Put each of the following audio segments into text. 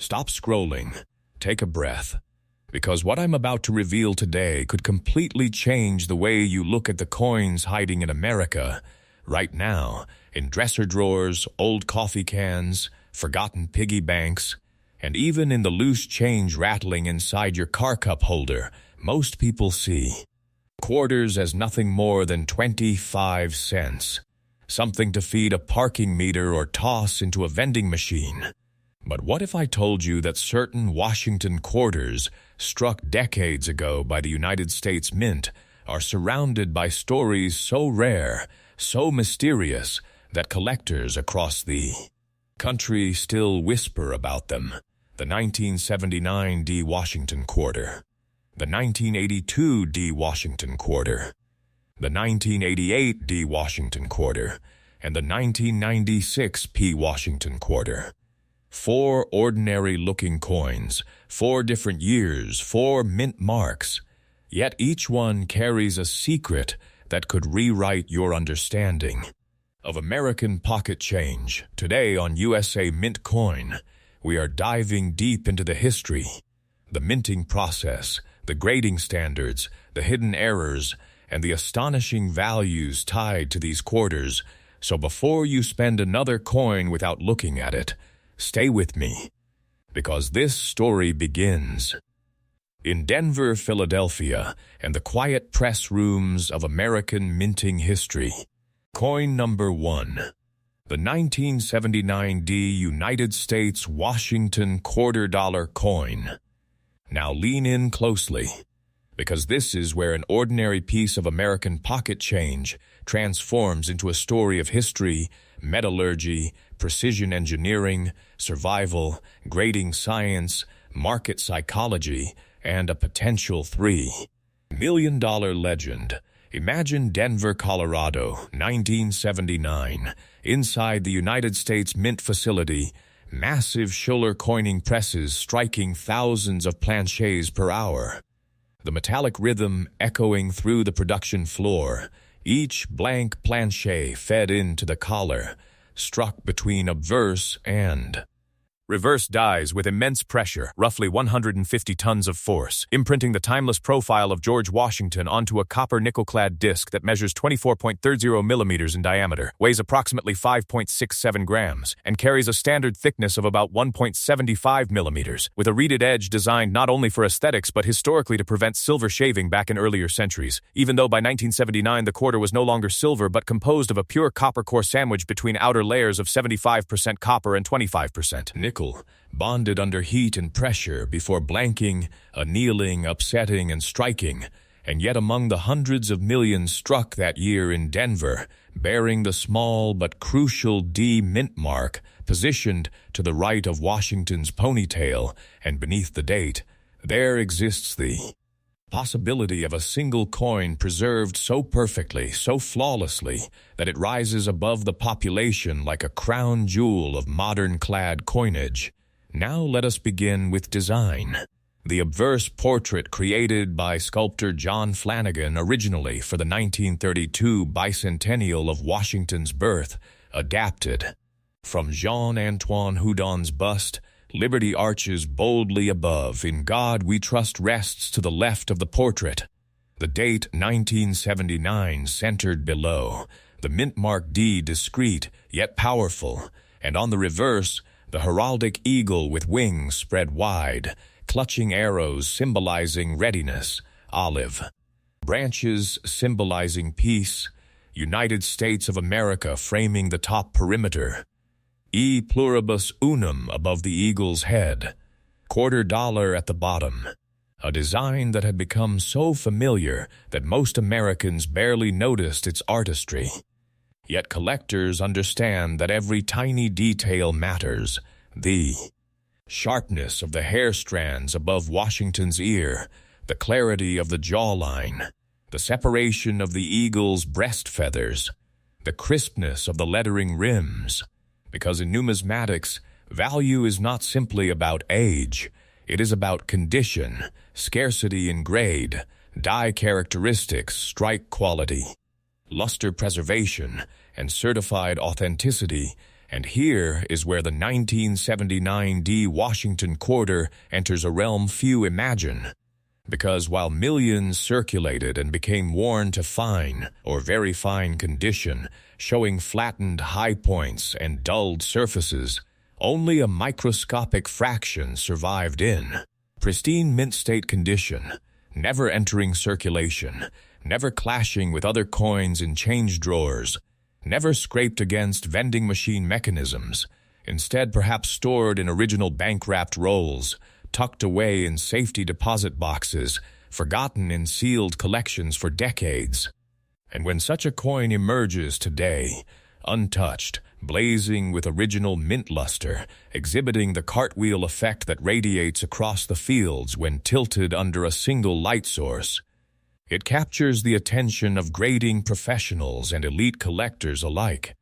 Stop scrolling. Take a breath. Because what I'm about to reveal today could completely change the way you look at the coins hiding in America, right now, in dresser drawers, old coffee cans, forgotten piggy banks, and even in the loose change rattling inside your car cup holder. Most people see quarters as nothing more than 25 cents, something to feed a parking meter or toss into a vending machine. But what if I told you that certain Washington quarters, struck decades ago by the United States Mint, are surrounded by stories so rare, so mysterious, that collectors across the country still whisper about them? The 1979 D. Washington quarter, the 1982 D. Washington quarter, the 1988 D. Washington quarter, and the 1996 P. Washington quarter. 4 ordinary-looking coins, 4 different years, 4 mint marks, yet each one carries a secret that could rewrite your understanding of American pocket change. Today on USA Mint Coin, we are diving deep into the history, the minting process, the grading standards, the hidden errors, and the astonishing values tied to these quarters. So before you spend another coin without looking at it, stay with me, because this story begins in Denver, Philadelphia, and the quiet press rooms of American minting history. Coin number 1. The 1979 D United States Washington quarter-dollar coin. Now lean in closely, because this is where an ordinary piece of American pocket change transforms into a story of history, metallurgy, precision engineering, survival, grading science, market psychology, and a potential $3 million legend. Imagine Denver, Colorado, 1979. Inside the United States Mint facility, massive Schuller coining presses striking thousands of planchets per hour. The metallic rhythm echoing through the production floor, each blank planchet fed into the collar, struck between obverse and reverse dies with immense pressure, roughly 150 tons of force, imprinting the timeless profile of George Washington onto a copper nickel-clad disc that measures 24.30 millimeters in diameter, weighs approximately 5.67 grams, and carries a standard thickness of about 1.75 millimeters, with a reeded edge designed not only for aesthetics but historically to prevent silver shaving back in earlier centuries, even though by 1979 the quarter was no longer silver but composed of a pure copper core sandwich between outer layers of 75% copper and 25% nickel, bonded under heat and pressure before blanking, annealing, upsetting, and striking, and yet among the hundreds of millions struck that year in Denver, bearing the small but crucial D mint mark positioned to the right of Washington's ponytail and beneath the date, there exists the possibility of a single coin preserved so perfectly, so flawlessly, that it rises above the population like a crown jewel of modern Clad coinage. Now let us begin with design. The obverse portrait created by sculptor John Flanagan originally for the 1932 bicentennial of Washington's birth, adapted from Jean-Antoine Houdon's bust, Liberty arches boldly above, In God We Trust rests to the left of the portrait. The date 1979 centered below, the mint mark D discreet yet powerful, and on the reverse, the heraldic eagle with wings spread wide, clutching arrows symbolizing readiness, olive branches symbolizing peace, United States of America framing the top perimeter, E pluribus unum above the eagle's head, $quarter at the bottom, a design that had become so familiar that most Americans barely noticed its artistry. Yet collectors understand that every tiny detail matters. The sharpness of the hair strands above Washington's ear, the clarity of the jawline, the separation of the eagle's breast feathers, the crispness of the lettering rims. Because in numismatics, value is not simply about age, it is about condition, scarcity in grade, die characteristics, strike quality, luster preservation, and certified authenticity, And here is where the 1979 D Washington quarter enters a realm few imagine. Because while millions circulated and became worn to fine or very fine condition, showing flattened high points and dulled surfaces, only a microscopic fraction survived in pristine mint state condition, never entering circulation, never clashing with other coins in change drawers, never scraped against vending machine mechanisms, instead perhaps stored in original bank-wrapped rolls, tucked away in safety deposit boxes, forgotten in sealed collections for decades. And when such a coin emerges today, untouched, blazing with original mint luster, exhibiting the cartwheel effect that radiates across the fields when tilted under a single light source, it captures the attention of grading professionals and elite collectors alike.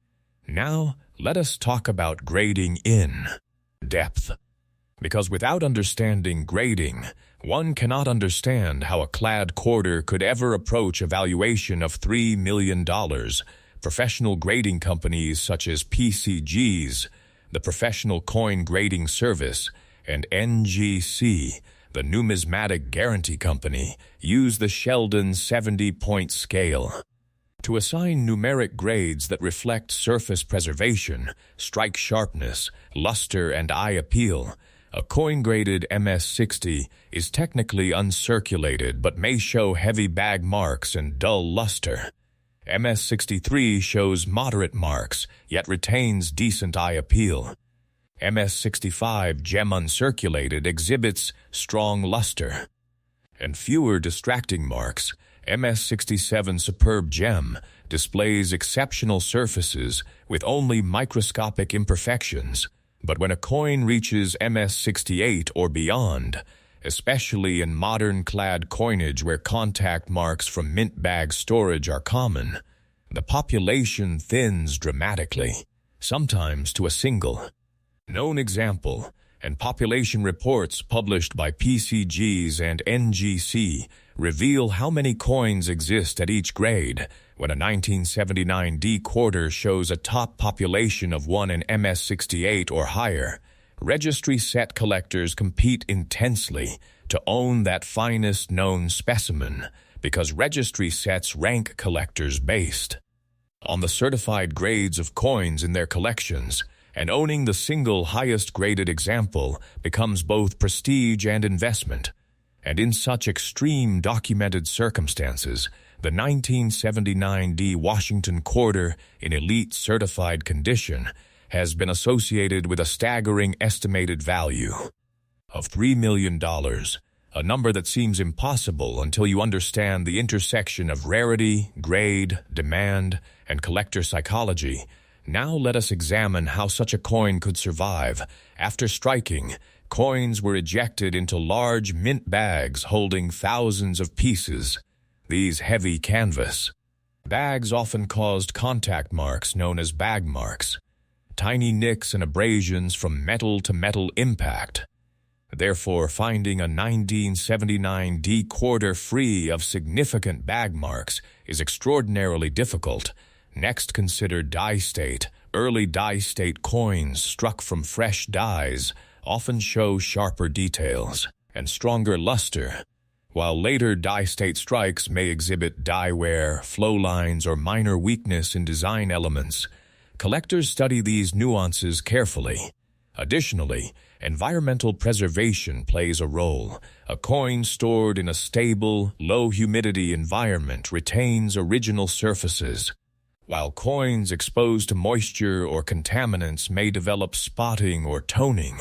Now, let us talk about grading in depth. Because without understanding grading, one cannot understand how a Clad quarter could ever approach a valuation of $3 million. Professional grading companies such as PCG's, the Professional Coin Grading Service, and NGC, the Numismatic Guarantee Company, use the Sheldon 70-point scale to assign numeric grades that reflect surface preservation, strike sharpness, luster, and eye appeal. A coin-graded MS-60 is technically uncirculated but may show heavy bag marks and dull luster. MS-63 shows moderate marks, yet retains decent eye appeal. MS-65 gem uncirculated exhibits strong luster and fewer distracting marks. MS-67 superb gem displays exceptional surfaces with only microscopic imperfections. But when a coin reaches MS-68 or beyond, especially in modern Clad coinage where contact marks from mint bag storage are common, the population thins dramatically, sometimes to a single. Known example, and population reports published by PCGs and NGC reveal how many coins exist at each grade. When a 1979 D quarter shows a top population of one in MS-68 or higher, registry set collectors compete intensely to own that finest known specimen because registry sets rank collectors based on the certified grades of coins in their collections, and owning the single highest graded example becomes both prestige and investment. And in such extreme documented circumstances, the 1979 D Washington quarter in elite certified condition has been associated with a staggering estimated value of $3 million, a number that seems impossible until you understand the intersection of rarity, grade, demand, and collector psychology. Now let us examine how such a coin could survive. After striking, coins were ejected into large mint bags holding thousands of pieces. These heavy canvas bags often caused contact marks known as bag marks, tiny nicks and abrasions from metal-to-metal impact. Therefore, finding a 1979 D quarter free of significant bag marks is extraordinarily difficult. Next, consider die state. Early die state coins struck from fresh dies often show sharper details and stronger luster, while later die state strikes may exhibit die wear, flow lines, or minor weakness in design elements. Collectors study these nuances carefully. Additionally, environmental preservation plays a role. A coin stored in a stable, low-humidity environment retains original surfaces, while coins exposed to moisture or contaminants may develop spotting or toning.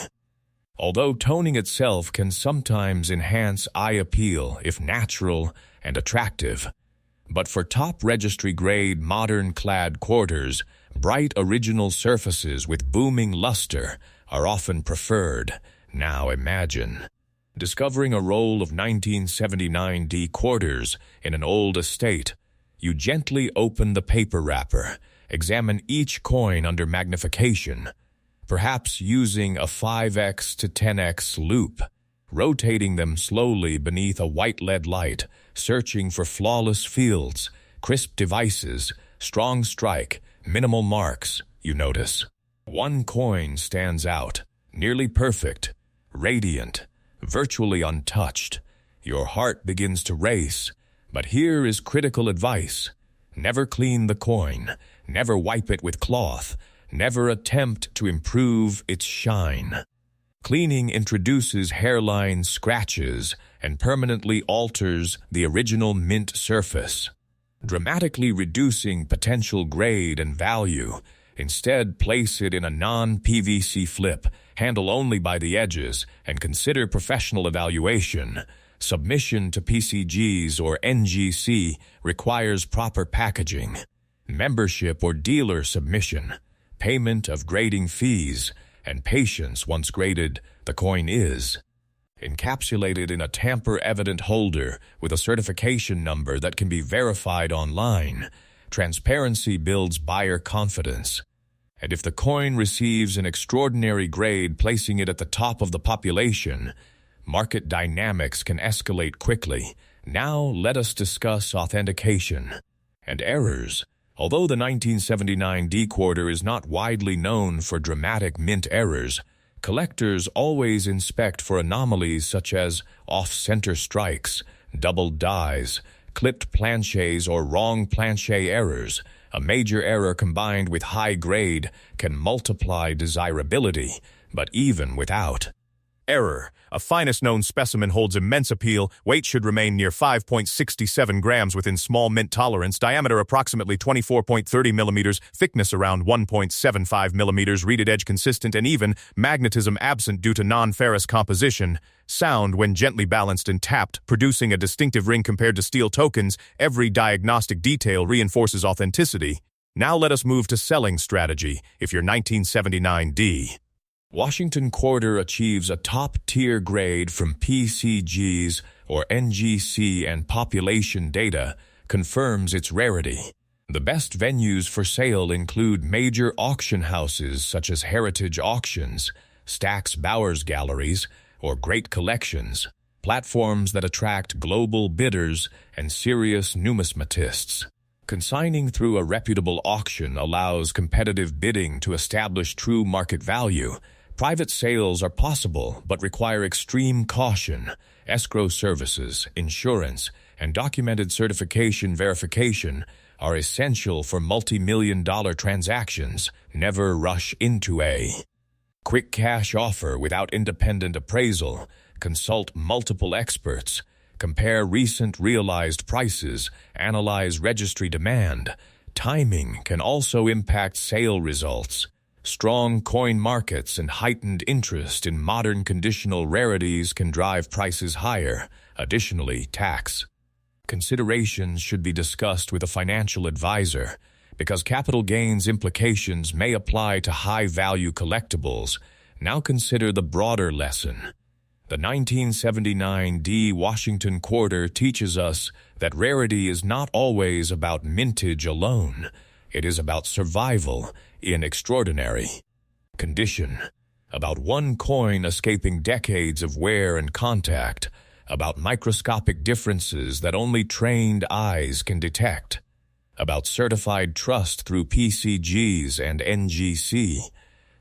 Although toning itself can sometimes enhance eye appeal if natural and attractive. But for top registry-grade modern Clad quarters, bright original surfaces with booming luster are often preferred. Now imagine discovering a roll of 1979 D quarters in an old estate. You gently open the paper wrapper, examine each coin under magnification, perhaps using a 5x to 10x loop, rotating them slowly beneath a white LED light, searching for flawless fields, crisp devices, strong strike, minimal marks, you notice. One coin stands out, nearly perfect, radiant, virtually untouched. Your heart begins to race, but here is critical advice. Never clean the coin, never wipe it with cloth, never attempt to improve its shine. Cleaning introduces hairline scratches and permanently alters the original mint surface, dramatically reducing potential grade and value. Instead, place it in a non-PVC flip, handle only by the edges, and consider professional evaluation. Submission to PCGs or NGC requires proper packaging, membership or dealer submission, payment of grading fees, and patience once graded. The coin is encapsulated in a tamper-evident holder with a certification number that can be verified online. Transparency builds buyer confidence. And if the coin receives an extraordinary grade, placing it at the top of the population, market dynamics can escalate quickly. Now let us discuss authentication and errors. Although the 1979 D quarter is not widely known for dramatic mint errors, collectors always inspect for anomalies such as off-center strikes, double dies, clipped planchets, or wrong planchet errors. A major error combined with high grade can multiply desirability, but even without Error. A finest known specimen holds immense appeal. Weight should remain near 5.67 grams within small mint tolerance. Diameter approximately 24.30 millimeters. Thickness around 1.75 millimeters. Reeded edge consistent and even. Magnetism absent due to non-ferrous composition. Sound when gently balanced and tapped, producing a distinctive ring compared to steel tokens. Every diagnostic detail reinforces authenticity. Now let us move to selling strategy. If your 1979 D Washington quarter achieves a top-tier grade from PCGs or NGC, and population data confirms its rarity. The best venues for sale include major auction houses such as Heritage Auctions, Stack's Bowers Galleries, or Great Collections, platforms that attract global bidders and serious numismatists. Consigning through a reputable auction allows competitive bidding to establish true market value. Private sales are possible but require extreme caution. Escrow services, insurance, and documented certification verification are essential for multi-million-dollar transactions. Never rush into a quick cash offer without independent appraisal. Consult multiple experts. Compare recent realized prices. Analyze registry demand. Timing can also impact sale results. Strong coin markets and heightened interest in modern conditional rarities can drive prices higher. Additionally, tax considerations should be discussed with a financial advisor, because capital gains implications may apply to high-value collectibles. Now consider the broader lesson. The 1979 D Washington quarter teaches us that rarity is not always about mintage alone. It is about survival in extraordinary condition, about one coin escaping decades of wear and contact, about microscopic differences that only trained eyes can detect, about certified trust through PCGs and NGC,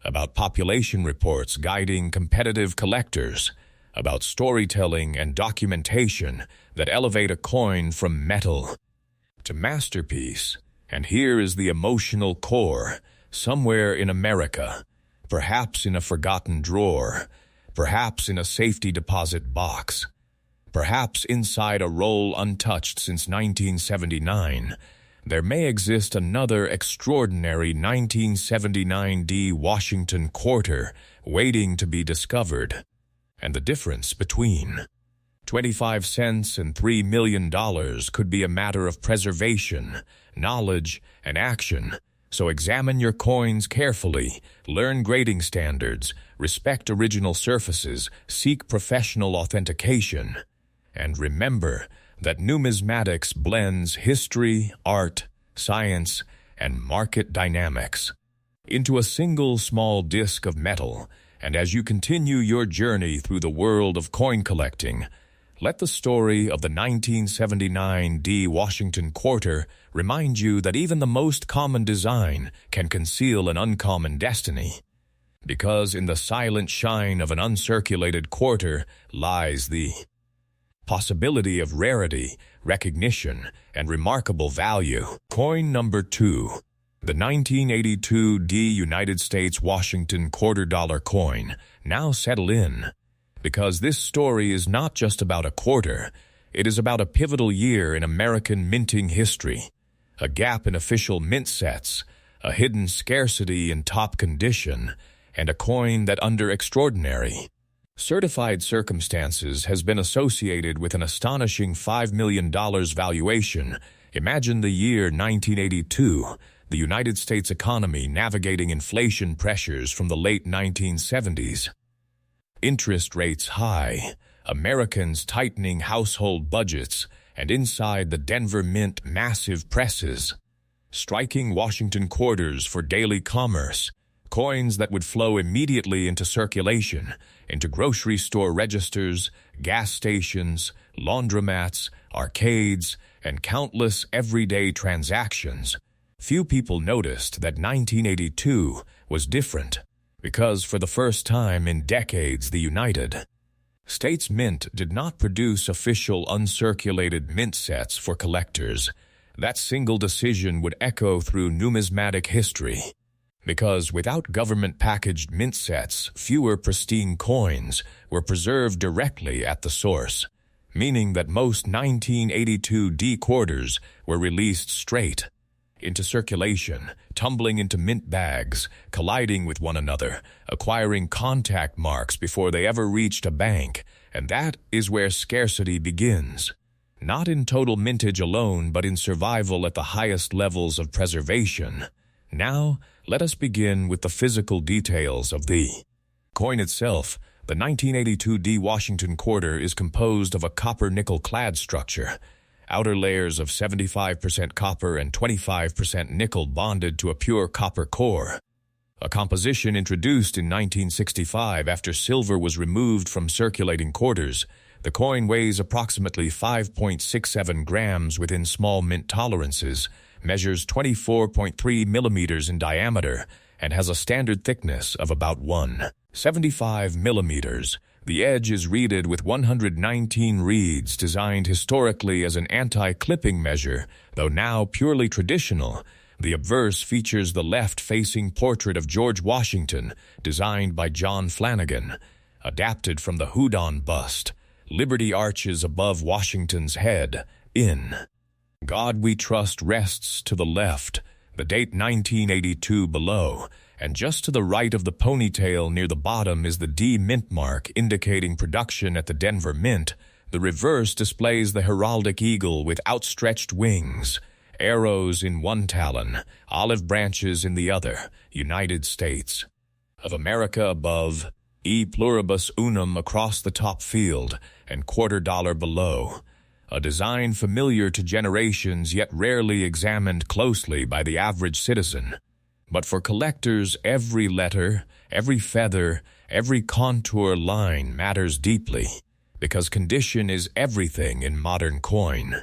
about population reports guiding competitive collectors, about storytelling and documentation that elevate a coin from metal to masterpiece. And here is the emotional core. Somewhere in America, perhaps in a forgotten drawer, perhaps in a safety deposit box, perhaps inside a roll untouched since 1979, there may exist another extraordinary 1979 D Washington quarter waiting to be discovered. And the difference between 25 cents and $3 million could be a matter of preservation, knowledge, and action. So examine your coins carefully, learn grading standards, respect original surfaces, seek professional authentication, and remember that numismatics blends history, art, science, and market dynamics into a single small disc of metal. And as you continue your journey through the world of coin collecting, Let the story of the 1979 D. Washington quarter remind you that even the most common design can conceal an uncommon destiny. Because in the silent shine of an uncirculated quarter lies the possibility of rarity, recognition, and remarkable value. Coin number 2. The 1982 D. United States Washington $quarter coin. Now settle in, because this story is not just about a quarter, it is about a pivotal year in American minting history, a gap in official mint sets, a hidden scarcity in top condition, and a coin that under extraordinary, certified circumstances has been associated with an astonishing $5 million valuation. Imagine the year 1982, the United States economy navigating inflation pressures from the late 1970s. Interest rates high, Americans tightening household budgets, and inside the Denver Mint massive presses, striking Washington quarters for daily commerce, coins that would flow immediately into circulation, into grocery store registers, gas stations, laundromats, arcades, and countless everyday transactions. Few people noticed that 1982 was different, because for the first time in decades the United States Mint did not produce official uncirculated mint sets for collectors. That single decision would echo through numismatic history, because without government-packaged mint sets, fewer pristine coins were preserved directly at the source, meaning that most 1982 D quarters were released straight into circulation, tumbling into mint bags, colliding with one another, acquiring contact marks before they ever reached a bank, and that is where scarcity begins. Not in total mintage alone, but in survival at the highest levels of preservation. Now, let us begin with the physical details of the coin itself. The 1982 D. Washington quarter is composed of a copper-nickel clad structure, outer layers of 75% copper and 25% nickel bonded to a pure copper core, a composition introduced in 1965 after silver was removed from circulating quarters. The coin weighs approximately 5.67 grams within small mint tolerances, measures 24.3 millimeters in diameter, and has a standard thickness of about 1.75 millimeters. The edge is reeded with 119 reeds designed historically as an anti-clipping measure, though now purely traditional. The obverse features the left-facing portrait of George Washington, designed by John Flanagan, adapted from the Houdon bust. Liberty arches above Washington's head. In God We Trust rests to the left, the date 1982 below, and just to the right of the ponytail near the bottom is the D mint mark indicating production at the Denver Mint. The reverse displays the heraldic eagle with outstretched wings, arrows in one talon, olive branches in the other, United States of America above, E pluribus unum across the top field, and $quarter below. A design familiar to generations yet rarely examined closely by the average citizen. But for collectors, every letter, every feather, every contour line matters deeply, because condition is everything in modern coin.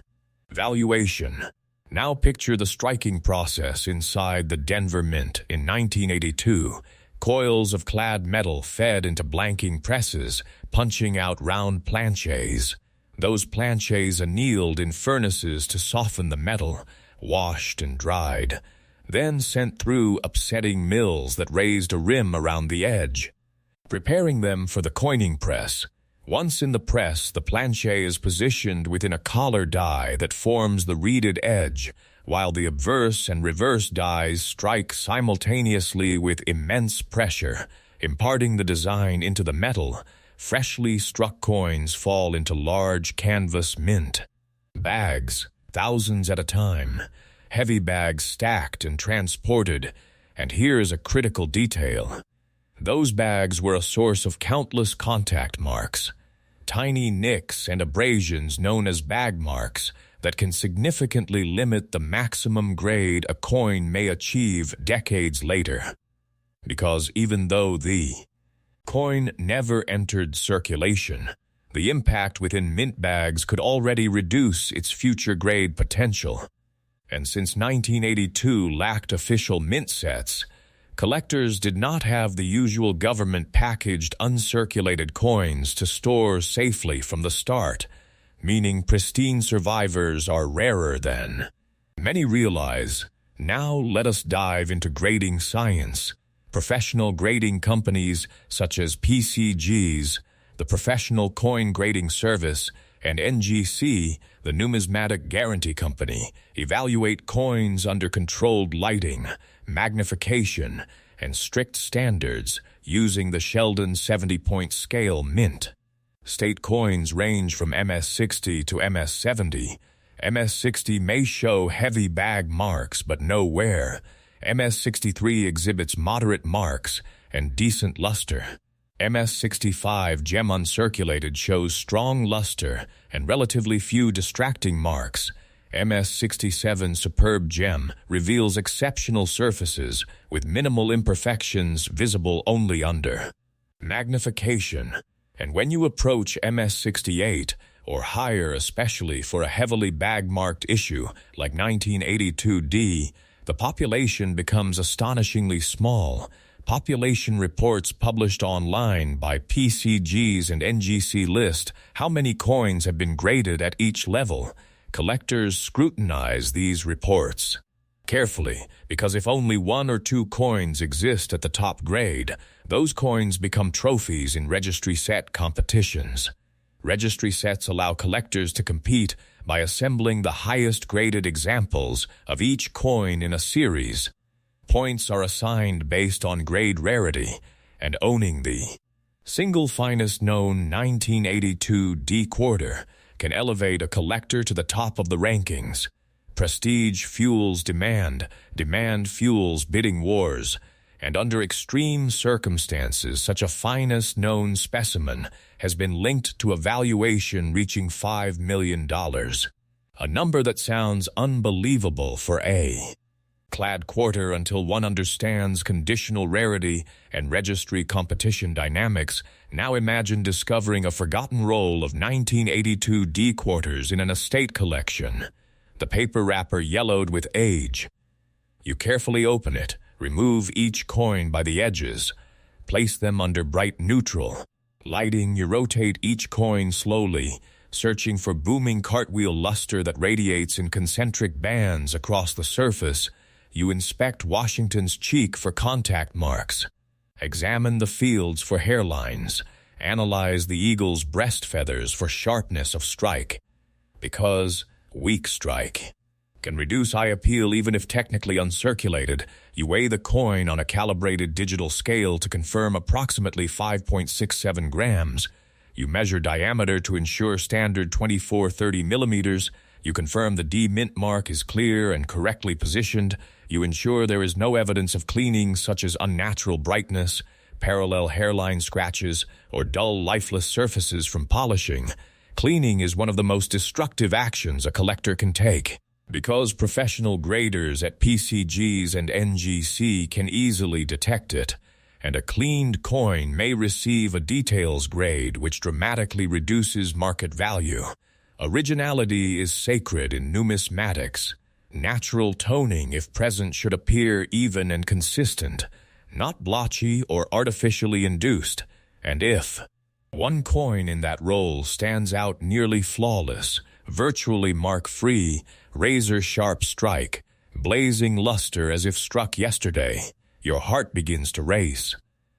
Valuation. Now picture the striking process inside the Denver Mint in 1982. Coils of clad metal fed into blanking presses, punching out round planchets. Those planchets annealed in furnaces to soften the metal, washed and dried, then sent through upsetting mills that raised a rim around the edge, preparing them for the coining press. Once in the press, the planchet is positioned within a collar die that forms the reeded edge, while the obverse and reverse dies strike simultaneously with immense pressure, imparting the design into the metal. Freshly struck coins fall into large canvas mint bags, thousands at a time, heavy bags stacked and transported. And here is a critical detail. Those bags were a source of countless contact marks, tiny nicks and abrasions known as bag marks that can significantly limit the maximum grade a coin may achieve decades later. Because even though the coin never entered circulation, The impact within mint bags could already reduce its future grade potential. And since 1982 lacked official mint sets, collectors did not have the usual government-packaged uncirculated coins to store safely from the start, meaning pristine survivors are rarer than. Many realize, now let us dive into grading science. Professional grading companies such as PCGs, the Professional Coin Grading Service, and NGC, the Numismatic Guarantee Company, evaluate coins under controlled lighting, magnification, and strict standards using the Sheldon 70-point scale mint. State coins range from MS-60 to MS-70. MS-60 may show heavy bag marks but no wear. MS-63 exhibits moderate marks and decent luster. MS-65 gem uncirculated shows strong luster and relatively few distracting marks. MS-67 superb gem reveals exceptional surfaces with minimal imperfections visible only under magnification. And when you approach MS-68 or higher, especially for a heavily bag-marked issue like 1982D, the population becomes astonishingly small. Population reports published online by PCGs and NGC list how many coins have been graded at each level. Collectors scrutinize these reports carefully because if only one or two coins exist at the top grade, those coins become trophies in registry set competitions. Registry sets allow collectors to compete by assembling the highest graded examples of each coin in a series. Points are assigned based on grade rarity, and owning the single finest known 1982 D quarter can elevate a collector to the top of the rankings. Prestige fuels demand, demand fuels bidding wars, and under extreme circumstances, such a finest known specimen has been linked to a valuation reaching $5 million, a number that sounds unbelievable for a Clad quarter until one understands conditional rarity and registry competition dynamics. Now imagine discovering a forgotten roll of 1982 D quarters in an estate collection. The paper wrapper yellowed with age. You carefully open it, remove each coin by the edges, place them under bright neutral. Lighting, you rotate each coin slowly, searching for booming cartwheel luster that radiates in concentric bands across the surface. You inspect Washington's cheek for contact marks. Examine the fields for hairlines. Analyze the eagle's breast feathers for sharpness of strike. Because weak strike can reduce eye appeal even if technically uncirculated, you weigh the coin on a calibrated digital scale to confirm approximately 5.67 grams. You measure diameter to ensure standard 24-30 millimeters. You confirm the D mint mark is clear and correctly positioned. You ensure there is no evidence of cleaning such as unnatural brightness, parallel hairline scratches, or dull, lifeless surfaces from polishing. Cleaning is one of the most destructive actions a collector can take. Because professional graders at PCGs and NGC can easily detect it, and a cleaned coin may receive a details grade which dramatically reduces market value. Originality is sacred in numismatics. Natural toning, if present, should appear even and consistent, not blotchy or artificially induced. And if one coin in that roll stands out nearly flawless, virtually mark-free, razor-sharp strike, blazing luster as if struck yesterday, your heart begins to race.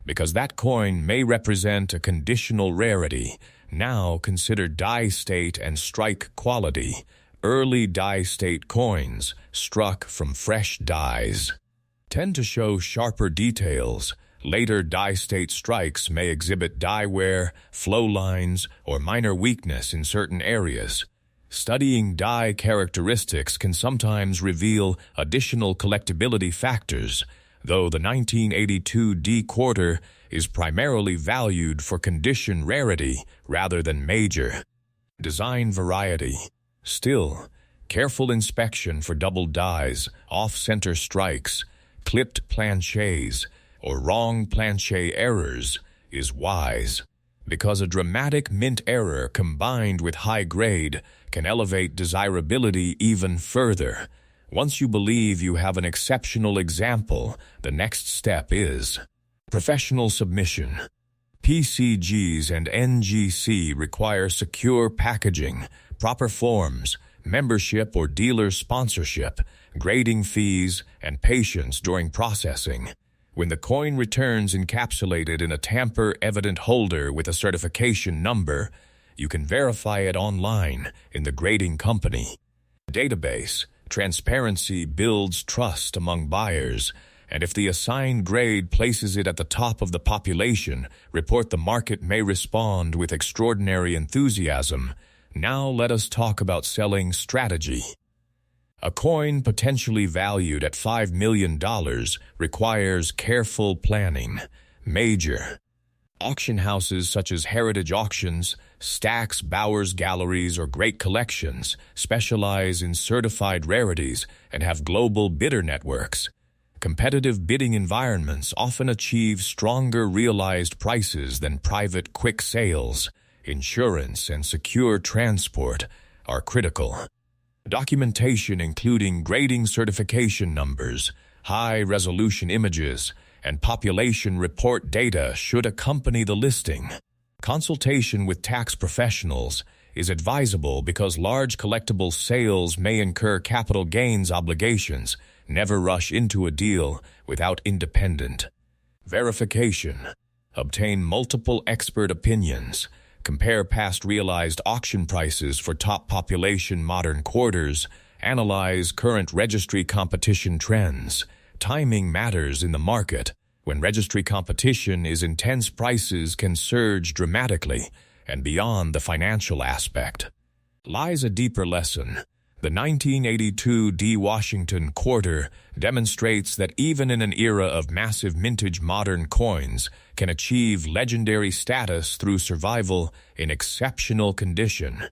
Because that coin may represent a conditional rarity, now considered die state and strike quality. Early die state coins, struck from fresh dies, tend to show sharper details. Later die state strikes may exhibit die wear, flow lines, or minor weakness in certain areas. Studying die characteristics can sometimes reveal additional collectability factors, though the 1982 D quarter is primarily valued for condition rarity rather than major design variety. Still, careful inspection for double dies, off-center strikes, clipped planchets, or wrong planchet errors is wise. because a dramatic mint error combined with high grade can elevate desirability even further. Once you believe you have an exceptional example, the next step is professional submission. PCGs and NGC require secure packaging, proper forms, membership or dealer sponsorship, grading fees, and patience during processing. When the coin returns encapsulated in a tamper-evident holder with a certification number, you can verify it online in the grading company database. Transparency builds trust among buyers, and if the assigned grade places it at the top of the population, report the market may respond with extraordinary enthusiasm. Now let us talk about selling strategy. A coin potentially valued at $5 million requires careful planning. Major auction houses such as Heritage Auctions, Stax, Bowers Galleries, or Great Collections specialize in certified rarities and have global bidder networks. Competitive bidding environments often achieve stronger realized prices than private quick sales. Insurance and secure transport are critical. Documentation including grading certification numbers, high-resolution images, and population report data should accompany the listing. Consultation with tax professionals is advisable because large collectible sales may incur capital gains obligations. Never rush into a deal without independent verification. Obtain multiple expert opinions. Compare past realized auction prices for top population modern quarters. Analyze current registry competition trends. Timing matters in the market. When registry competition is intense, prices can surge dramatically, and beyond the financial aspect lies a deeper lesson. The 1982 D. Washington Quarter demonstrates that even in an era of massive mintage, modern coins can achieve legendary status through survival in exceptional condition.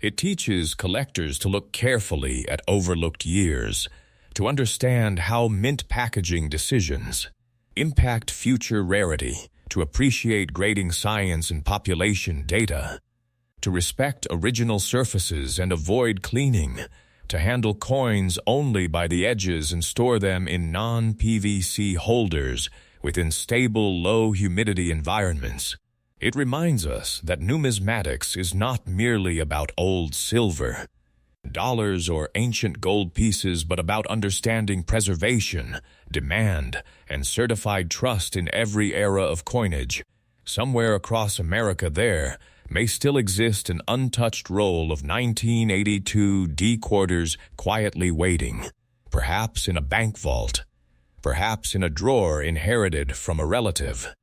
It teaches collectors to look carefully at overlooked years, to understand how mint packaging decisions impact future rarity, to appreciate grading science and population data, to respect original surfaces and avoid cleaning, to handle coins only by the edges and store them in non-PVC holders within stable, low-humidity environments. It reminds us that numismatics is not merely about old silver, dollars, or ancient gold pieces, but about understanding preservation, demand, and certified trust in every era of coinage. Somewhere across America there may still exist an untouched roll of 1982 D quarters quietly waiting, perhaps in a bank vault, perhaps in a drawer inherited from a relative,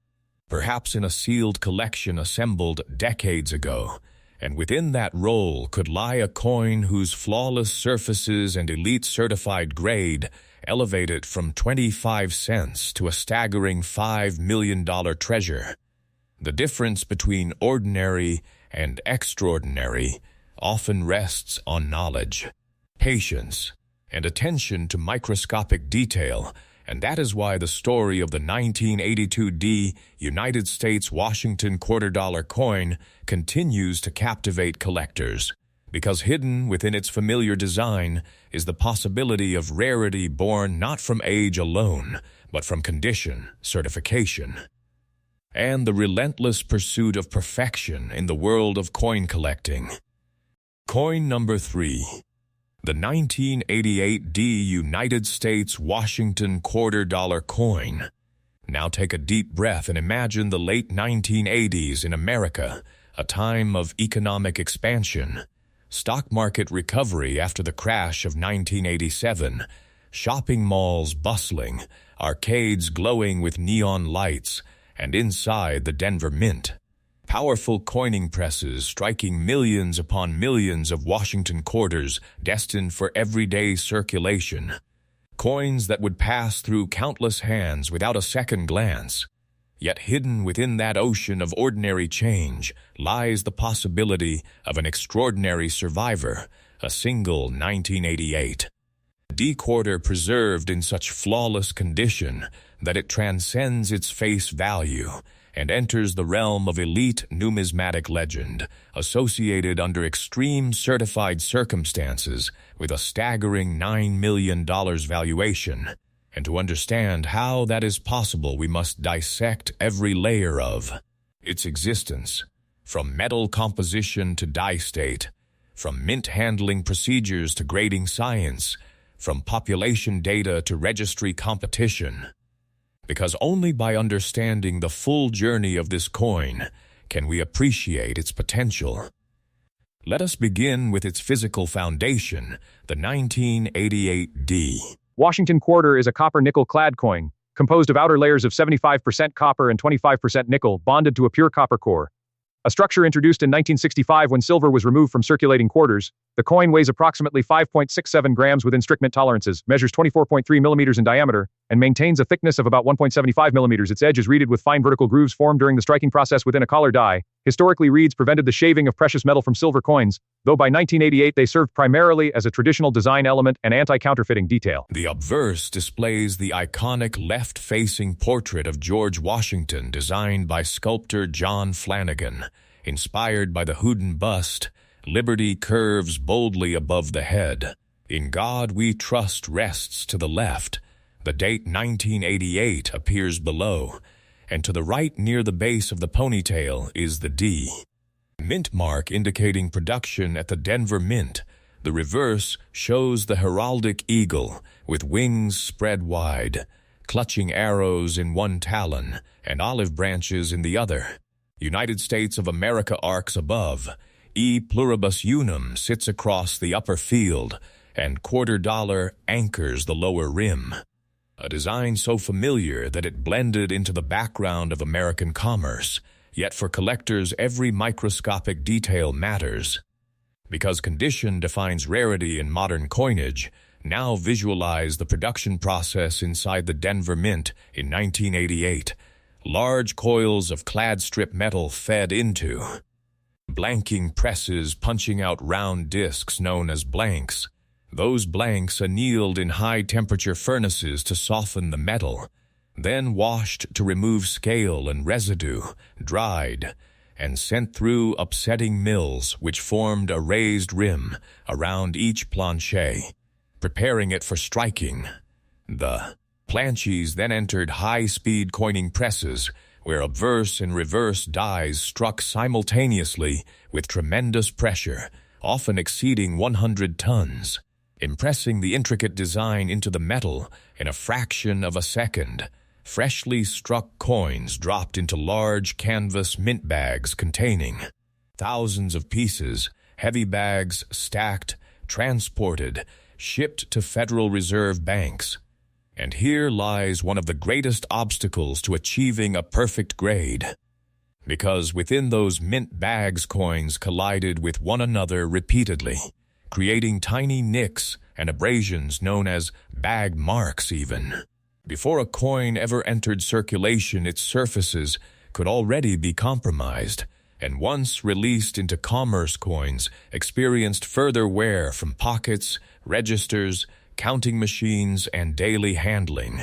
perhaps in a sealed collection assembled decades ago. And within that roll could lie a coin whose flawless surfaces and elite certified grade elevate it from 25 cents to a staggering $5 million treasure. The difference between ordinary and extraordinary often rests on knowledge, patience, and attention to microscopic detail, and that is why the story of the 1982 D United States Washington $quarter coin continues to captivate collectors, because hidden within its familiar design is the possibility of rarity born not from age alone, but from condition, certification, and the relentless pursuit of perfection in the world of coin collecting. Coin number 3. The 1988 D United States Washington $quarter coin. Now take a deep breath and imagine the late 1980s in America, a time of economic expansion, stock market recovery after the crash of 1987, shopping malls bustling, arcades glowing with neon lights, and inside the Denver Mint, powerful coining presses striking millions upon millions of Washington quarters destined for everyday circulation, coins that would pass through countless hands without a second glance. Yet hidden within that ocean of ordinary change lies the possibility of an extraordinary survivor, a single 1988 D quarter preserved in such flawless condition that it transcends its face value and enters the realm of elite numismatic legend, associated under extreme certified circumstances with a staggering $9 million valuation. And to understand how that is possible, we must dissect every layer of its existence, from metal composition to dye state, from mint handling procedures to grading science, from population data to registry competition. Because only by understanding the full journey of this coin can we appreciate its potential. Let us begin with its physical foundation, the 1988 D. Washington quarter is a copper-nickel clad coin, composed of outer layers of 75% copper and 25% nickel, bonded to a pure copper core. A structure introduced in 1965 when silver was removed from circulating quarters. The coin weighs approximately 5.67 grams within strict mint tolerances, measures 24.3 millimeters in diameter, and maintains a thickness of about 1.75 millimeters. Its edge is reeded with fine vertical grooves formed during the striking process within a collar die. Historically, reeds prevented the shaving of precious metal from silver coins, though by 1988 they served primarily as a traditional design element and anti-counterfeiting detail. The obverse displays the iconic left-facing portrait of George Washington designed by sculptor John Flanagan. Inspired by the Houdin bust, liberty curves boldly above the head. In God We Trust rests to the left. The date 1988 appears below, and to the right near the base of the ponytail is the D. Mint mark indicating production at the Denver Mint. The reverse shows the heraldic eagle with wings spread wide, clutching arrows in one talon and olive branches in the other. United States of America arcs above. E pluribus unum sits across the upper field, and quarter dollar anchors the lower rim. A design so familiar that it blended into the background of American commerce, yet for collectors every microscopic detail matters. Because condition defines rarity in modern coinage, now visualize the production process inside the Denver Mint in 1988. Large coils of clad strip metal fed into blanking presses, punching out round discs known as blanks. Those blanks annealed in high-temperature furnaces to soften the metal, then washed to remove scale and residue, dried, and sent through upsetting mills which formed a raised rim around each planche, preparing it for striking. The planches then entered high-speed coining presses, where obverse and reverse dies struck simultaneously with tremendous pressure, often exceeding 100 tons, impressing the intricate design into the metal in a fraction of a second. Freshly struck coins dropped into large canvas mint bags containing thousands of pieces, heavy bags stacked, transported, shipped to Federal Reserve banks. And here lies one of the greatest obstacles to achieving a perfect grade. Because within those mint bags coins collided with one another repeatedly, creating tiny nicks and abrasions known as bag marks even. Before a coin ever entered circulation, its surfaces could already be compromised, and once released into commerce coins, experienced further wear from pockets, registers, counting machines, and daily handling.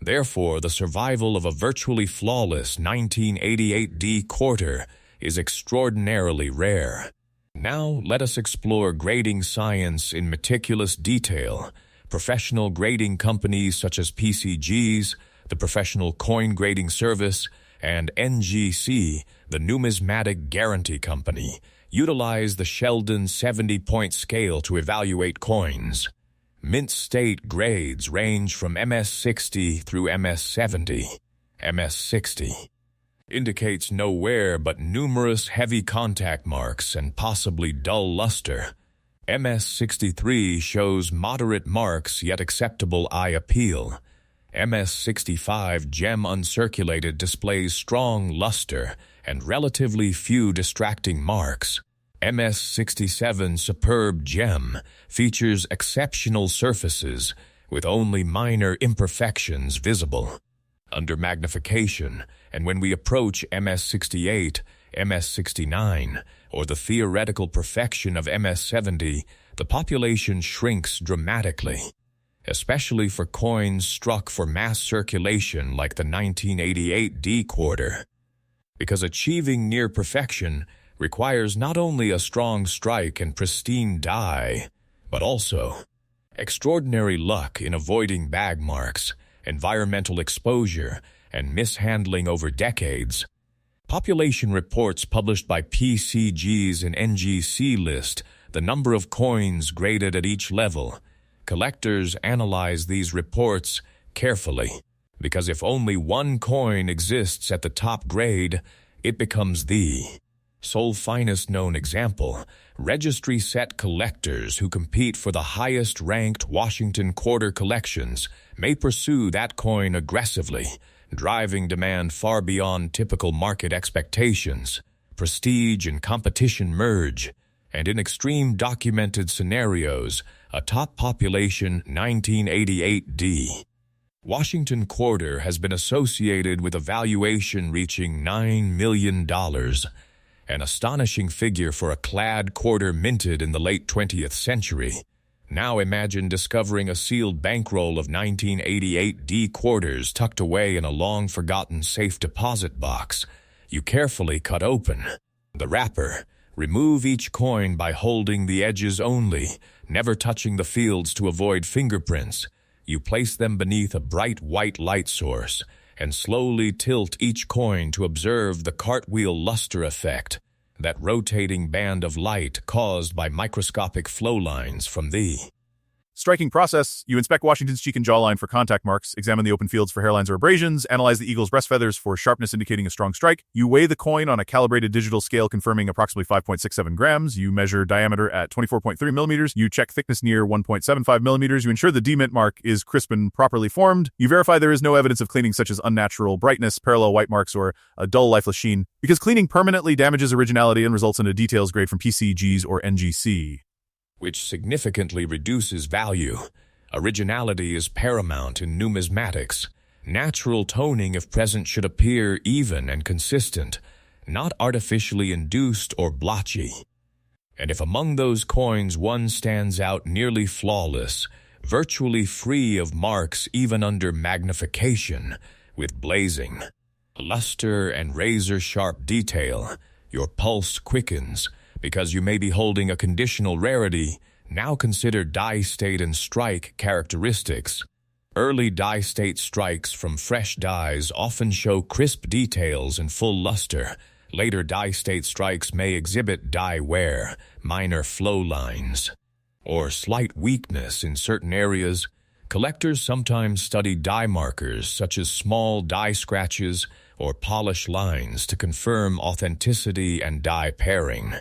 Therefore, the survival of a virtually flawless 1988 D quarter is extraordinarily rare. Now, let us explore grading science in meticulous detail. Professional grading companies such as PCGs, the Professional Coin Grading Service, and NGC, the Numismatic Guarantee Company, utilize the Sheldon 70-point scale to evaluate coins. Mint state grades range from MS60 through MS70. MS60 indicates no wear but numerous heavy contact marks and possibly dull luster. MS63 shows moderate marks yet acceptable eye appeal. MS65 gem uncirculated displays strong luster and relatively few distracting marks. MS67 Superb Gem features exceptional surfaces with only minor imperfections visible. Under magnification, and when we approach MS68, MS69, or the theoretical perfection of MS70, the population shrinks dramatically, especially for coins struck for mass circulation like the 1988 D quarter. because achieving near perfection requires not only a strong strike and pristine die, but also extraordinary luck in avoiding bag marks, environmental exposure, and mishandling over decades. Population reports published by PCG's and NGC list the number of coins graded at each level. Collectors analyze these reports carefully, because if only one coin exists at the top grade, it becomes the sole finest known example. Registry set collectors who compete for the highest-ranked Washington quarter collections may pursue that coin aggressively, driving demand far beyond typical market expectations. Prestige and competition merge, and in extreme documented scenarios, a top population 1988D Washington quarter has been associated with a valuation reaching $9 million, an astonishing figure for a Clad quarter minted in the late 20th century. Now imagine discovering a sealed bankroll of 1988D quarters tucked away in a long-forgotten safe deposit box. You carefully cut open the wrapper. Remove each coin by holding the edges only, never touching the fields to avoid fingerprints. You place them beneath a bright white light source and slowly tilt each coin to observe the cartwheel luster effect, that rotating band of light caused by microscopic flow lines from the Striking process. You inspect Washington's cheek and jawline for contact marks, examine the open fields for hairlines or abrasions, analyze the eagle's breast feathers for sharpness indicating a strong strike. You weigh the coin on a calibrated digital scale confirming approximately 5.67 grams. You measure diameter at 24.3 millimeters. You check thickness near 1.75 millimeters. You ensure the D-mint mark is crisp and properly formed. You verify there is no evidence of cleaning such as unnatural brightness, parallel white marks, or a dull lifeless sheen, because cleaning permanently damages originality and results in a details grade from PCGs or NGC, which significantly reduces value. Originality is paramount in numismatics. Natural toning, if present, should appear even and consistent, not artificially induced or blotchy. And if among those coins one stands out nearly flawless, virtually free of marks even under magnification, with blazing luster and razor-sharp detail, your pulse quickens, because you may be holding a conditional rarity. Now consider die state and strike characteristics. Early die state strikes from fresh dies often show crisp details and full luster. Later die state strikes may exhibit die wear, minor flow lines, or slight weakness in certain areas. Collectors sometimes study die markers such as small die scratches or polish lines to confirm authenticity and die pairing.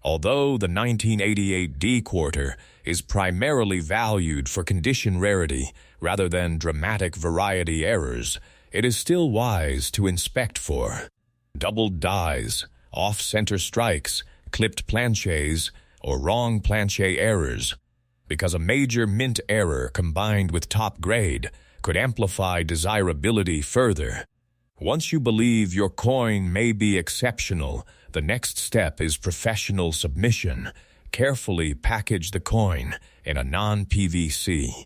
Although the 1988D quarter is primarily valued for condition rarity rather than dramatic variety errors, it is still wise to inspect for doubled dies, off-center strikes, clipped planchets, or wrong planchet errors, because a major mint error combined with top grade could amplify desirability further. Once you believe your coin may be exceptional, the next step is professional submission. Carefully package the coin in a non-PVC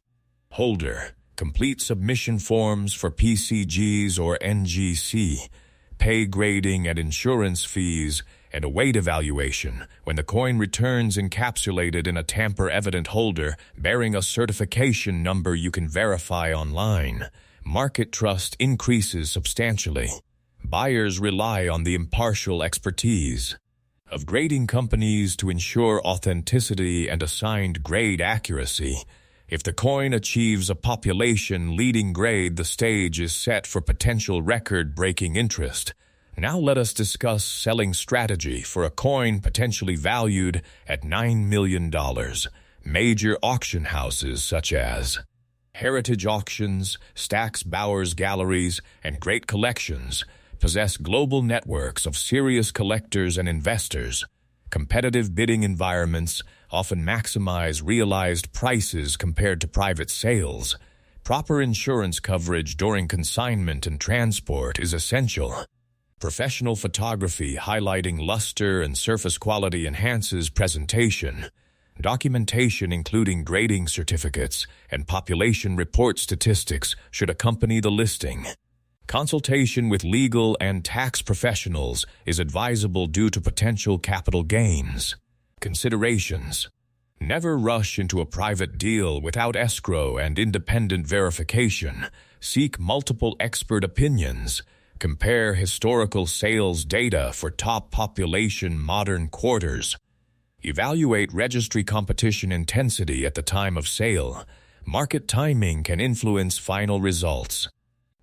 holder. Complete submission forms for PCGs or NGC. Pay grading and insurance fees and a weight evaluation when the coin returns encapsulated in a tamper-evident holder bearing a certification number you can verify online. Market trust increases substantially. Buyers rely on the impartial expertise of grading companies to ensure authenticity and assigned grade accuracy. If the coin achieves a population-leading grade, the stage is set for potential record-breaking interest. Now let us discuss selling strategy for a coin potentially valued at $9 million. Major auction houses such as Heritage Auctions, Stack's Bowers Galleries, and Great Collections possess global networks of serious collectors and investors. Competitive bidding environments often maximize realized prices compared to private sales. Proper insurance coverage during consignment and transport is essential. Professional photography highlighting luster and surface quality enhances presentation. Documentation including grading certificates and population report statistics should accompany the listing. Consultation with legal and tax professionals is advisable due to potential capital gains. Considerations: never rush into a private deal without escrow and independent verification. Seek multiple expert opinions. Compare historical sales data for top population modern quarters. Evaluate registry competition intensity at the time of sale. Market timing can influence final results.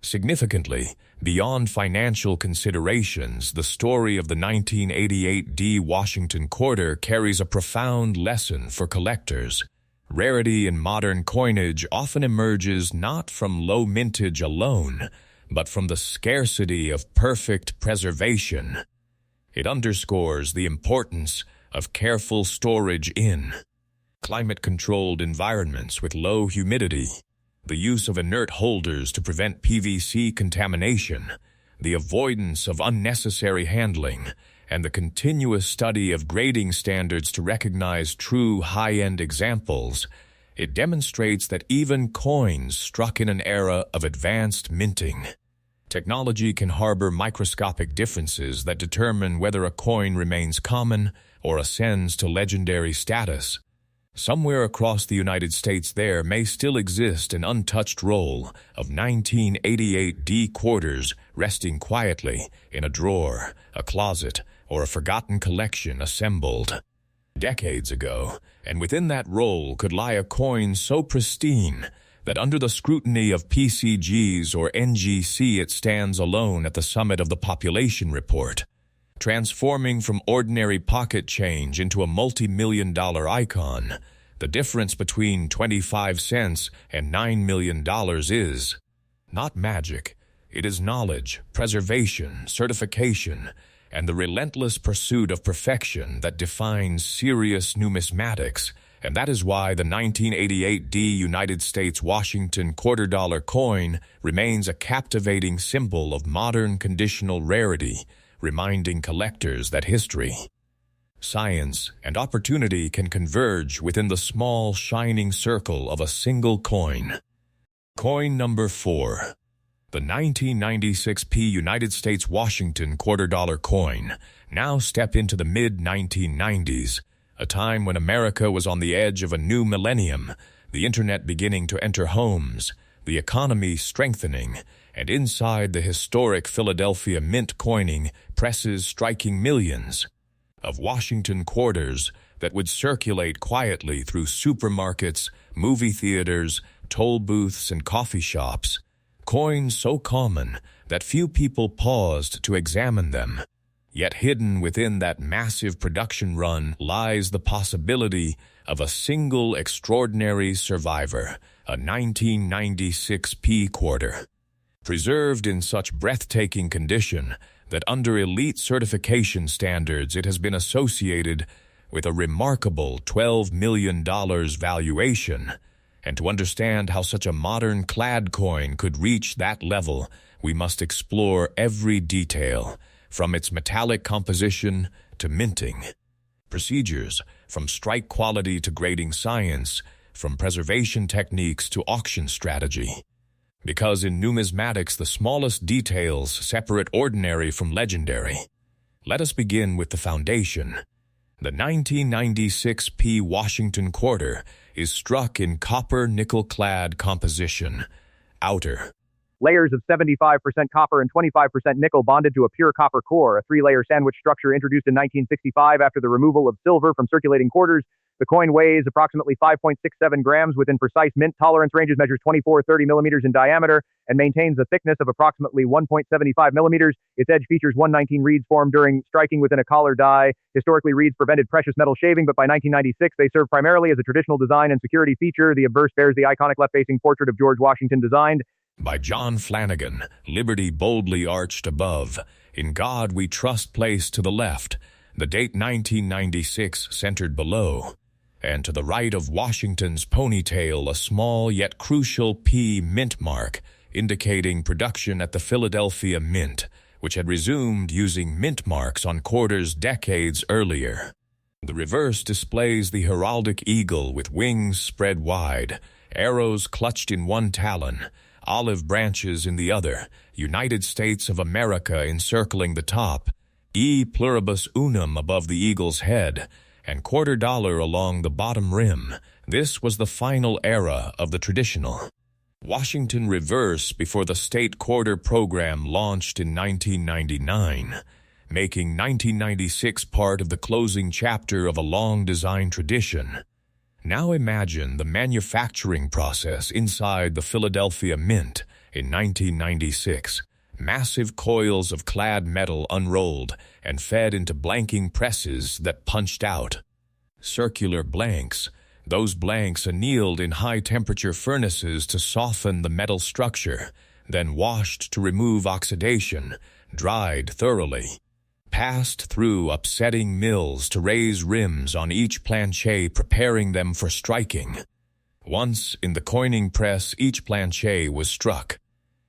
Significantly, beyond financial considerations, the story of the 1988 D Washington quarter carries a profound lesson for collectors. Rarity in modern coinage often emerges not from low mintage alone, but from the scarcity of perfect preservation. It underscores the importance of careful storage in climate-controlled environments with low humidity, the use of inert holders to prevent PVC contamination, the avoidance of unnecessary handling, and the continuous study of grading standards to recognize true high-end examples. It demonstrates that even coins struck in an era of advanced minting. Technology can harbor microscopic differences that determine whether a coin remains common or ascends to legendary status. Somewhere across the United States there may still exist an untouched roll of 1988 D quarters resting quietly in a drawer, a closet, or a forgotten collection assembled decades ago, and within that roll could lie a coin so pristine that under the scrutiny of PCGs or NGC it stands alone at the summit of the population report, transforming from ordinary pocket change into a multi-million-dollar icon. The difference between 25 cents and $9 million is not magic. It is knowledge, preservation, certification, and the relentless pursuit of perfection that defines serious numismatics. And that is why the 1988 D United States Washington quarter-dollar coin remains a captivating symbol of modern conditional rarity, reminding collectors that history, science, and opportunity can converge within the small, shining circle of a single coin. Coin number 4. The 1996 P United States Washington quarter-dollar coin. Now step into the mid-1990s, a time when America was on the edge of a new millennium, the internet beginning to enter homes, the economy strengthening, and inside the historic Philadelphia Mint coining presses striking millions of Washington quarters that would circulate quietly through supermarkets, movie theaters, toll booths, and coffee shops. Coins so common that few people paused to examine them. Yet hidden within that massive production run lies the possibility of a single extraordinary survivor, a 1996 P quarter, preserved in such breathtaking condition that under elite certification standards it has been associated with a remarkable $12 million valuation. And to understand how such a modern Clad coin could reach that level, we must explore every detail, from its metallic composition to minting procedures, from strike quality to grading science, from preservation techniques to auction strategy. Because in numismatics the smallest details separate ordinary from legendary. Let us begin with the foundation. The 1996 P Washington quarter is struck in copper-nickel clad composition. Outer Layers of 75% copper and 25% nickel bonded to a pure copper core, a 3-layer sandwich structure introduced in 1965 after the removal of silver from circulating quarters. The coin weighs approximately 5.67 grams within precise mint tolerance ranges, measures 24-30 millimeters in diameter, and maintains a thickness of approximately 1.75 millimeters. Its edge features 119 reeds formed during striking within a collar die. Historically, reeds prevented precious metal shaving, but by 1996, they served primarily as a traditional design and security feature. The obverse bears the iconic left-facing portrait of George Washington designed by John Flanagan, liberty boldly arched above. In God we trust placed to the left, the date 1996 centered below. And to the right of Washington's ponytail, a small yet crucial P mint mark, indicating production at the Philadelphia Mint, which had resumed using mint marks on quarters decades earlier. The reverse displays the heraldic eagle with wings spread wide, arrows clutched in one talon, olive branches in the other, United States of America encircling the top, E pluribus unum above the eagle's head, and $quarter along the bottom rim. This was the final era of the traditional Washington reverse before the state quarter program launched in 1999, making 1996 part of the closing chapter of a long design tradition. Now imagine the manufacturing process inside the Philadelphia Mint in 1996. Massive coils of clad metal unrolled and fed into blanking presses that punched out. Circular blanks. Those blanks annealed in high-temperature furnaces to soften the metal structure, then washed to remove oxidation, dried thoroughly, passed through upsetting mills to raise rims on each planche, preparing them for striking. Once in the coining press, each planche was struck.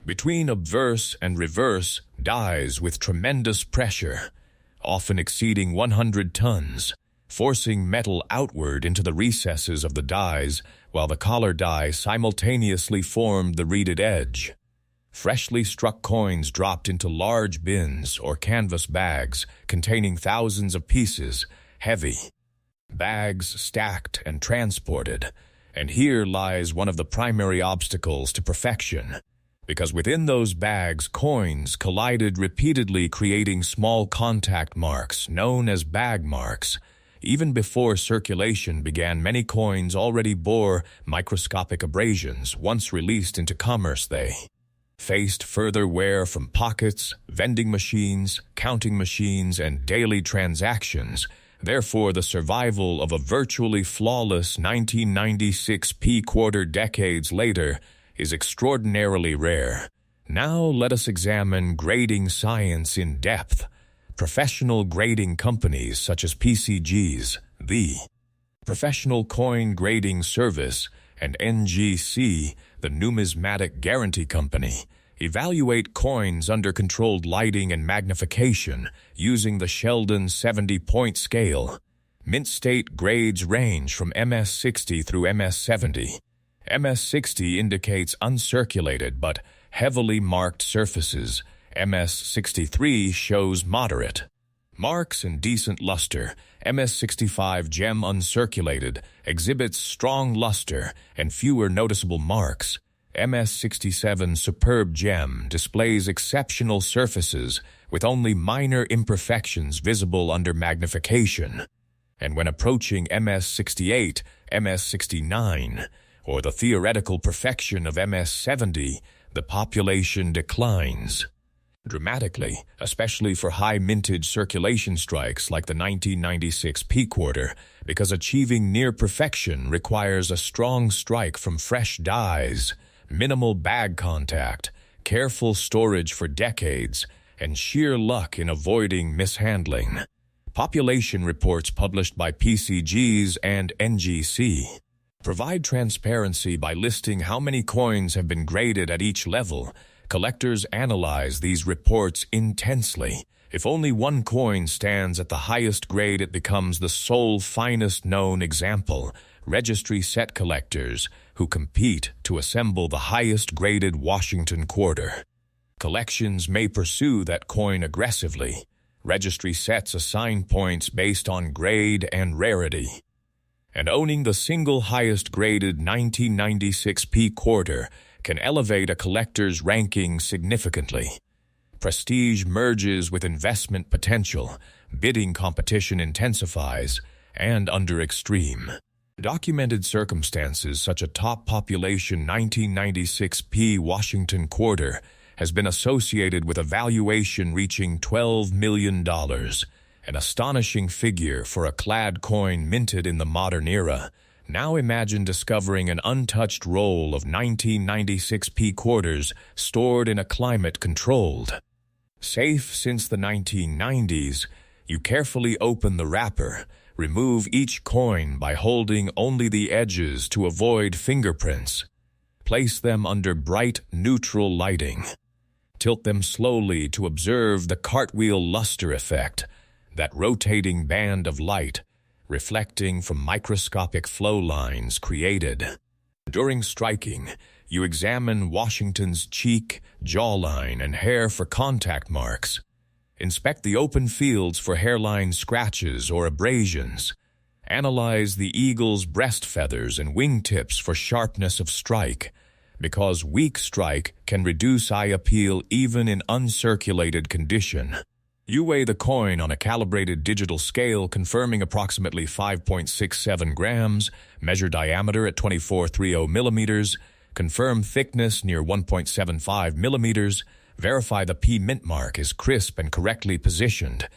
Between obverse and reverse, dies with tremendous pressure, often exceeding 100 tons, forcing metal outward into the recesses of the dies, while the collar die simultaneously formed the reeded edge. Freshly struck coins dropped into large bins or canvas bags containing thousands of pieces, heavy. Bags stacked and transported, and here lies one of the primary obstacles to perfection, because within those bags coins collided repeatedly, creating small contact marks known as bag marks. Even before circulation began, many coins already bore microscopic abrasions. Once released into commerce, they faced further wear from pockets, vending machines, counting machines, and daily transactions. Therefore, the survival of a virtually flawless 1996 quarter decades later is extraordinarily rare. Now let us examine grading science in depth. Professional grading companies such as PCGs, the Professional Coin Grading Service, and NGC, the Numismatic Guarantee Company, evaluate coins under controlled lighting and magnification using the Sheldon 70-point scale. Mint state grades range from MS60 through MS70. MS60 indicates uncirculated but heavily marked surfaces. MS63 shows moderate marks and decent luster. MS65 gem uncirculated exhibits strong luster and fewer noticeable marks. MS67 superb gem displays exceptional surfaces with only minor imperfections visible under magnification. And when approaching MS68, MS69, or the theoretical perfection of MS70, the population declines dramatically, especially for high mintage circulation strikes like the 1996 quarter, because achieving near perfection requires a strong strike from fresh dies, minimal bag contact, careful storage for decades, and sheer luck in avoiding mishandling. Population reports published by PCGs and NGC provide transparency by listing how many coins have been graded at each level. Collectors analyze these reports intensely. If only one coin stands at the highest grade, it becomes the sole finest known example. Registry set collectors who compete to assemble the highest graded Washington quarter. Collections may pursue that coin aggressively. Registry sets assign points based on grade and rarity. And owning the single highest graded 1996 quarter can elevate a collector's ranking significantly. Prestige merges with investment potential, bidding competition intensifies, and under extreme documented circumstances, such a top population 1996 Washington quarter has been associated with a valuation reaching $12 million, an astonishing figure for a clad coin minted in the modern era. Now imagine discovering an untouched roll of 1996 quarters stored in a climate controlled safe since the 1990s. You carefully open the wrapper, remove each coin by holding only the edges to avoid fingerprints. Place them under bright, neutral lighting. Tilt them slowly to observe the cartwheel luster effect, that rotating band of light reflecting from microscopic flow lines created. During striking, you examine Washington's cheek, jawline, and hair for contact marks. Inspect the open fields for hairline scratches or abrasions. Analyze the eagle's breast feathers and wingtips for sharpness of strike, because weak strike can reduce eye appeal even in uncirculated condition. You weigh the coin on a calibrated digital scale confirming approximately 5.67 grams, measure diameter at 2430 millimeters, confirm thickness near 1.75 millimeters, verify the P mint mark is crisp and correctly positioned.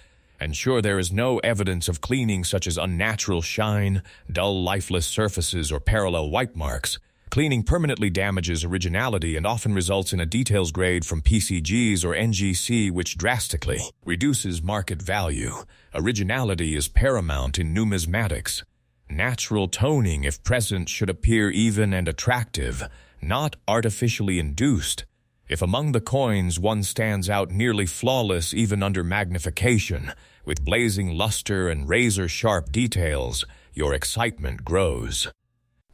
Ensure there is no evidence of cleaning such as unnatural shine, dull lifeless surfaces, or parallel wipe marks. Cleaning permanently damages originality and often results in a details grade from PCGs or NGC which drastically reduces market value. Originality is paramount in numismatics. Natural toning, if present, should appear even and attractive, not artificially induced. If among the coins one stands out nearly flawless even under magnification, with blazing luster and razor-sharp details, your excitement grows.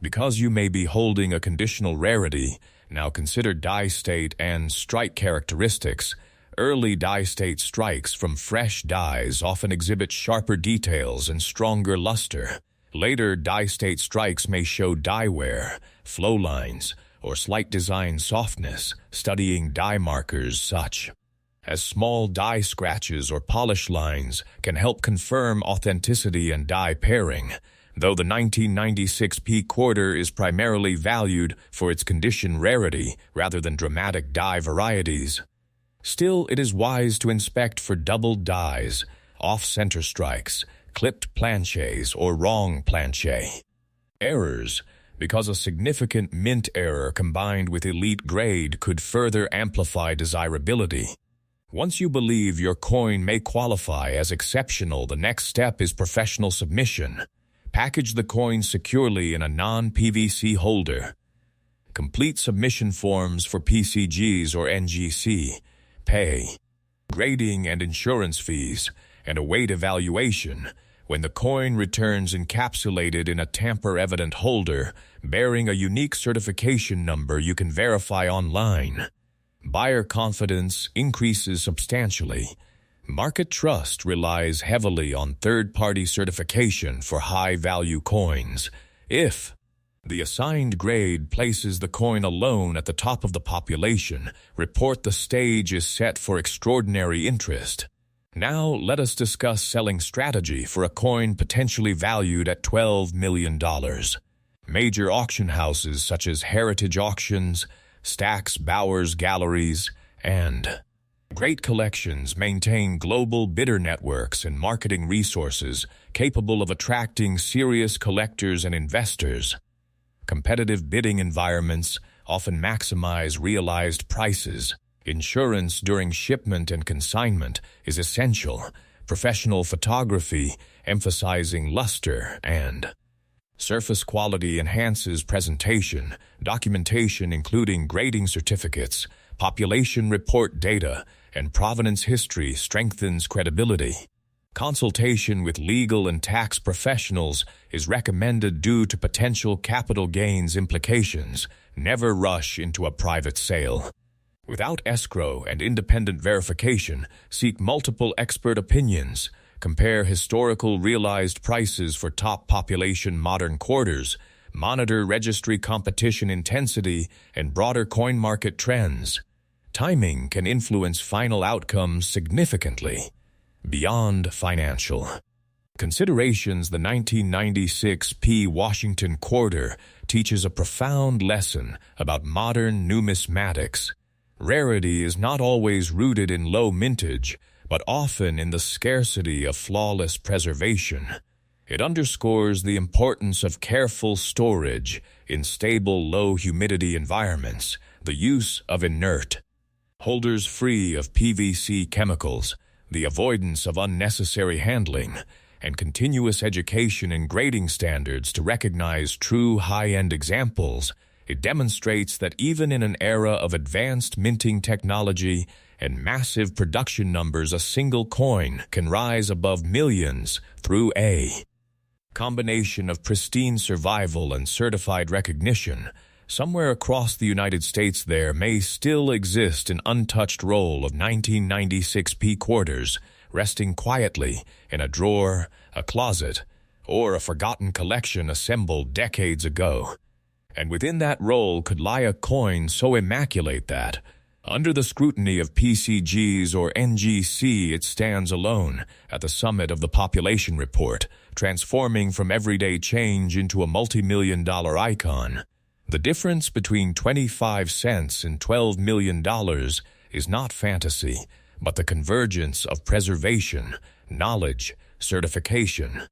Because you may be holding a conditional rarity, now consider die state and strike characteristics. Early die state strikes from fresh dies often exhibit sharper details and stronger luster. Later die state strikes may show die wear, flow lines, or slight design softness, studying die markers such as small die scratches or polish lines can help confirm authenticity and die pairing. Though the 1996 P quarter is primarily valued for its condition rarity rather than dramatic die varieties, still it is wise to inspect for double dies, off-center strikes, clipped planchets, or wrong planche. Errors, because a significant mint error combined with elite grade could further amplify desirability. Once you believe your coin may qualify as exceptional, the next step is professional submission. Package the coin securely in a non-PVC holder. Complete submission forms for PCGs or NGC. Pay grading and insurance fees, and await evaluation when the coin returns encapsulated in a tamper-evident holder bearing a unique certification number you can verify online. Buyer confidence increases substantially. Market trust relies heavily on third-party certification for high-value coins. If the assigned grade places the coin alone at the top of the population, report the stage is set for extraordinary interest. Now let us discuss selling strategy for a coin potentially valued at $12 million. Major auction houses such as Heritage Auctions, Stack's Bowers Galleries, and Great Collections maintain global bidder networks and marketing resources capable of attracting serious collectors and investors. Competitive bidding environments often maximize realized prices. Insurance during shipment and consignment is essential. Professional photography, emphasizing luster and surface quality, enhances presentation. Documentation including grading certificates, population report data, and provenance history strengthens credibility. Consultation with legal and tax professionals is recommended due to potential capital gains implications. Never rush into a private sale. Without escrow and independent verification, seek multiple expert opinions. Compare historical realized prices for top population modern quarters. Monitor registry competition intensity and broader coin market trends. Timing can influence final outcomes significantly. Beyond financial considerations, the 1996 P Washington quarter teaches a profound lesson about modern numismatics. Rarity is not always rooted in low mintage, but often in the scarcity of flawless preservation. It underscores the importance of careful storage in stable, low-humidity environments, the use of inert holders free of PVC chemicals, the avoidance of unnecessary handling, and continuous education in grading standards to recognize true high-end examples. It demonstrates that even in an era of advanced minting technology and massive production numbers, a single coin can rise above millions through a combination of pristine survival and certified recognition. Somewhere across the United States there may still exist an untouched roll of 1996 P quarters resting quietly in a drawer, a closet, or a forgotten collection assembled decades ago. And within that roll could lie a coin so immaculate that, under the scrutiny of PCGs or NGC, it stands alone at the summit of the population report, transforming from everyday change into a multi-million-dollar icon. The difference between 25 cents and $12 million is not fantasy, but the convergence of preservation, knowledge, certification,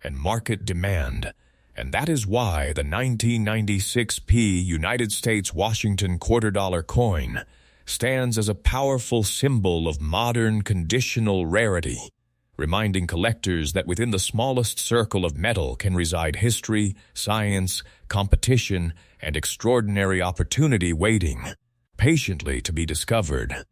and market demand. And that is why the 1996 P United States Washington $quarter coin stands as a powerful symbol of modern conditional rarity, reminding collectors that within the smallest circle of metal can reside history, science, competition, and extraordinary opportunity waiting patiently to be discovered.